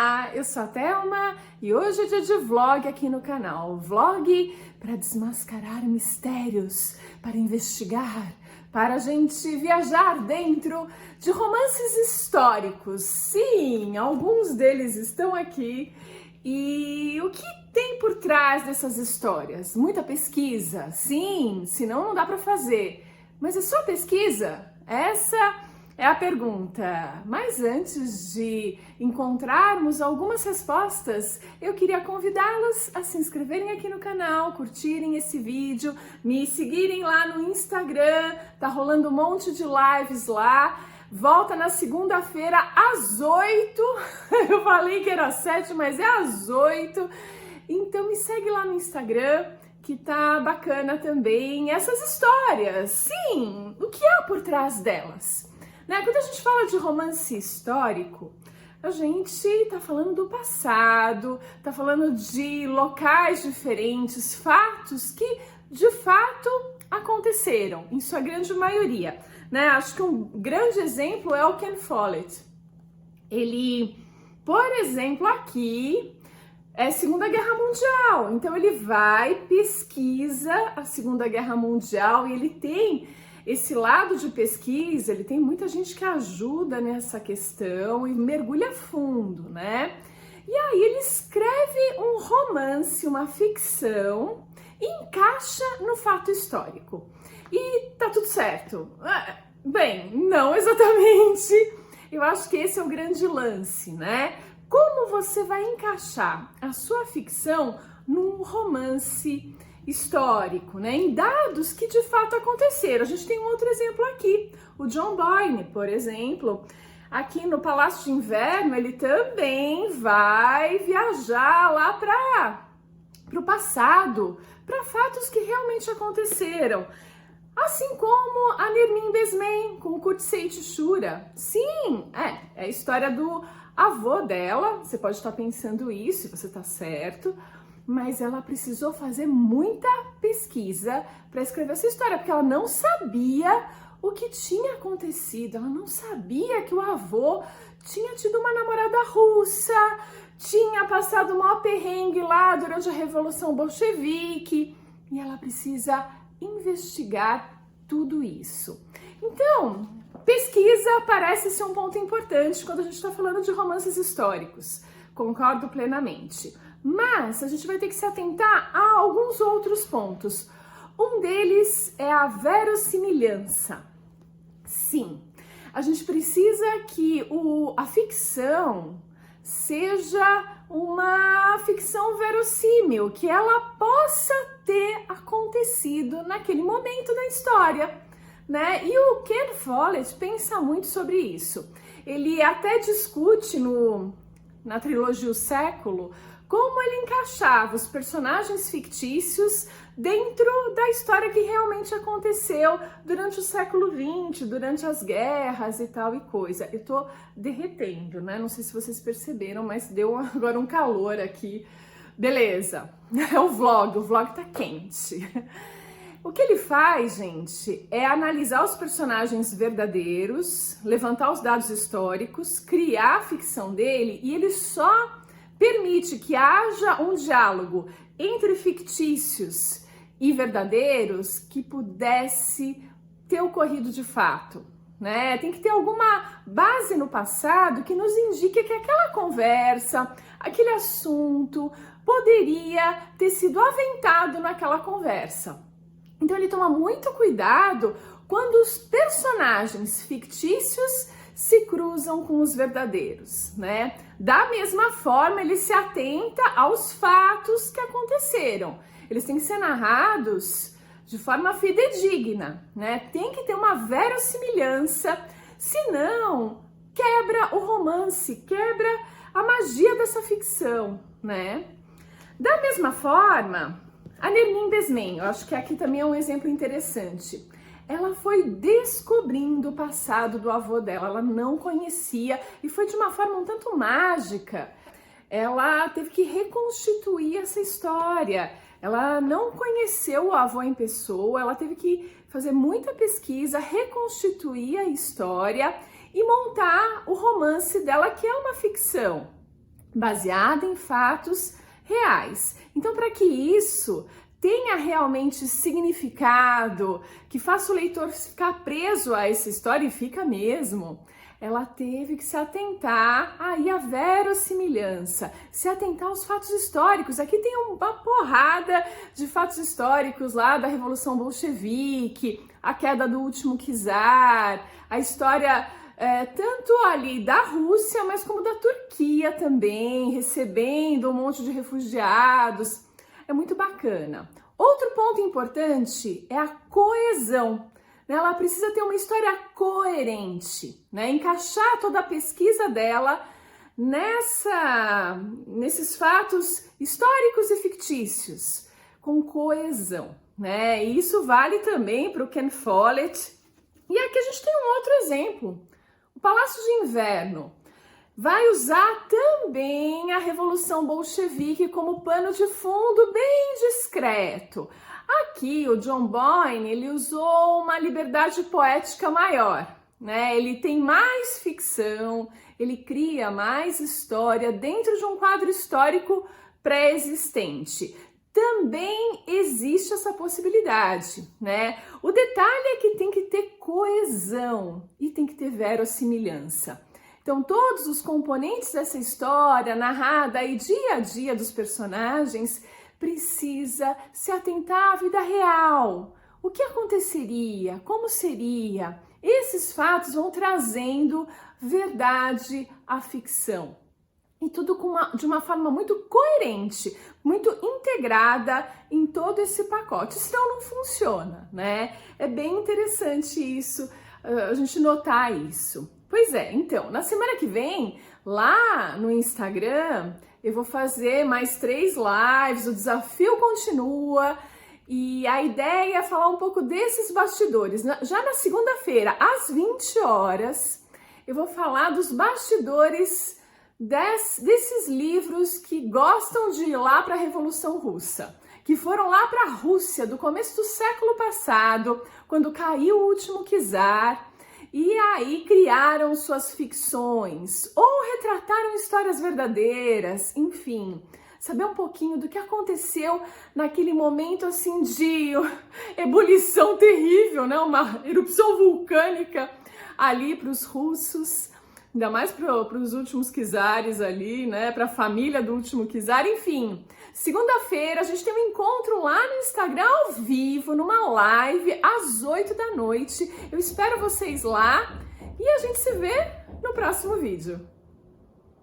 Olá, eu sou a Thelma e hoje é dia de vlog aqui no canal. Vlog para desmascarar mistérios, para investigar, para a gente viajar dentro de romances históricos. Sim, alguns deles estão aqui. E o que tem por trás dessas histórias? Muita pesquisa? Sim, senão não dá para fazer. Mas é só pesquisa? Essa é a pergunta. Mas antes de encontrarmos algumas respostas, eu queria convidá-las a se inscreverem aqui no canal, curtirem esse vídeo, me seguirem lá no Instagram, tá rolando um monte de lives lá. Volta na segunda-feira às 8. Eu falei que era às 7, mas é às 8. Então me segue lá no Instagram, que tá bacana também essas histórias. Sim, o que há por trás delas? Né? Quando a gente fala de romance histórico, a gente tá falando do passado, tá falando de locais diferentes, fatos que de fato aconteceram, em sua grande maioria. Né? Acho que um grande exemplo é o Ken Follett. Ele, por exemplo, aqui é Segunda Guerra Mundial. Então ele vai, pesquisa a Segunda Guerra Mundial e ele tem esse lado de pesquisa, ele tem muita gente que ajuda nessa questão e mergulha fundo, né? E aí ele escreve um romance, uma ficção, e encaixa no fato histórico. E tá tudo certo. Bem, não exatamente. Eu acho que esse é o grande lance, né? Como você vai encaixar a sua ficção num romance histórico, né? Em dados que de fato aconteceram. A gente tem um outro exemplo aqui, o John Boyne, por exemplo. Aqui no Palácio de Inverno, ele também vai viajar lá para o passado, para fatos que realmente aconteceram. Assim como a Nermin Besmen com o Kurtzeit Shura. Sim, é a história do avô dela. Você pode estar pensando isso, você está certo, mas ela precisou fazer muita pesquisa para escrever essa história, porque ela não sabia o que tinha acontecido, ela não sabia que o avô tinha tido uma namorada russa, tinha passado o maior perrengue lá durante a Revolução Bolchevique, e ela precisa investigar tudo isso. Então, pesquisa parece ser um ponto importante quando a gente está falando de romances históricos, concordo plenamente. Mas a gente vai ter que se atentar a alguns outros pontos. Um deles é a verossimilhança. Sim, a gente precisa que a ficção seja uma ficção verossímil, que ela possa ter acontecido naquele momento da história, né? E o Ken Follett pensa muito sobre isso. Ele até discute na trilogia O Século como ele encaixava os personagens fictícios dentro da história que realmente aconteceu durante o século XX, durante as guerras e tal e coisa. Eu tô derretendo, né? Não sei se vocês perceberam, mas deu agora um calor aqui. Beleza, é o vlog tá quente. O que ele faz, gente, é analisar os personagens verdadeiros, levantar os dados históricos, criar a ficção dele, e ele só permite que haja um diálogo entre fictícios e verdadeiros que pudesse ter ocorrido de fato, né? Tem que ter alguma base no passado que nos indique que aquela conversa, aquele assunto poderia ter sido aventado naquela conversa. Então ele toma muito cuidado quando os personagens fictícios se cruzam com os verdadeiros, né? Da mesma forma, ele se atenta aos fatos que aconteceram. Eles têm que ser narrados de forma fidedigna, né? Tem que ter uma verossimilhança, senão quebra o romance, quebra a magia dessa ficção, né? Da mesma forma, a Nermin Besmen, eu acho que aqui também é um exemplo interessante. Ela foi descobrindo o passado do avô dela, ela não conhecia e foi de uma forma um tanto mágica. Ela teve que reconstituir essa história. Ela não conheceu o avô em pessoa, ela teve que fazer muita pesquisa, reconstituir a história e montar o romance dela, que é uma ficção. baseada em fatos reais. Então, para que isso tenha realmente significado, que faça o leitor ficar preso a essa história, e fica mesmo, ela teve que se atentar aí à verossimilhança, se atentar aos fatos históricos. Aqui tem uma porrada de fatos históricos lá da Revolução Bolchevique, a queda do último czar, a história tanto ali da Rússia, mas como da Turquia também, recebendo um monte de refugiados. É muito bacana. Outro ponto importante é a coesão. Ela precisa ter uma história coerente, né? Encaixar toda a pesquisa dela nesses fatos históricos e fictícios, com coesão, né? E isso vale também para o Ken Follett. E aqui a gente tem um outro exemplo. O Palácio de Inverno vai usar também a Revolução Bolchevique como pano de fundo bem discreto. Aqui o John Boyne, ele usou uma liberdade poética maior, né? Ele tem mais ficção, ele cria mais história dentro de um quadro histórico pré-existente. Também existe essa possibilidade, né? O detalhe é que tem que ter coesão e tem que ter verossimilhança. Então, todos os componentes dessa história, narrada aí dia a dia dos personagens, precisa se atentar à vida real. O que aconteceria? Como seria? Esses fatos vão trazendo verdade à ficção. E tudo de uma forma muito coerente, muito integrada em todo esse pacote. Senão não funciona, né? É bem interessante isso, a gente notar isso. Pois é, então, na semana que vem, lá no Instagram, eu vou fazer mais 3 lives, o desafio continua e a ideia é falar um pouco desses bastidores. Já na segunda-feira, às 20 horas, eu vou falar dos bastidores desses livros que gostam de ir lá para a Revolução Russa, que foram lá para a Rússia do começo do século passado, quando caiu o último czar. E aí criaram suas ficções ou retrataram histórias verdadeiras, enfim, saber um pouquinho do que aconteceu naquele momento assim de ebulição terrível, né? Uma erupção vulcânica ali para os russos, ainda mais para os últimos czares ali, né? Para a família do último czar, enfim. Segunda-feira a gente tem um encontro lá no Instagram ao vivo, numa live às 8 da noite. Eu espero vocês lá e a gente se vê no próximo vídeo.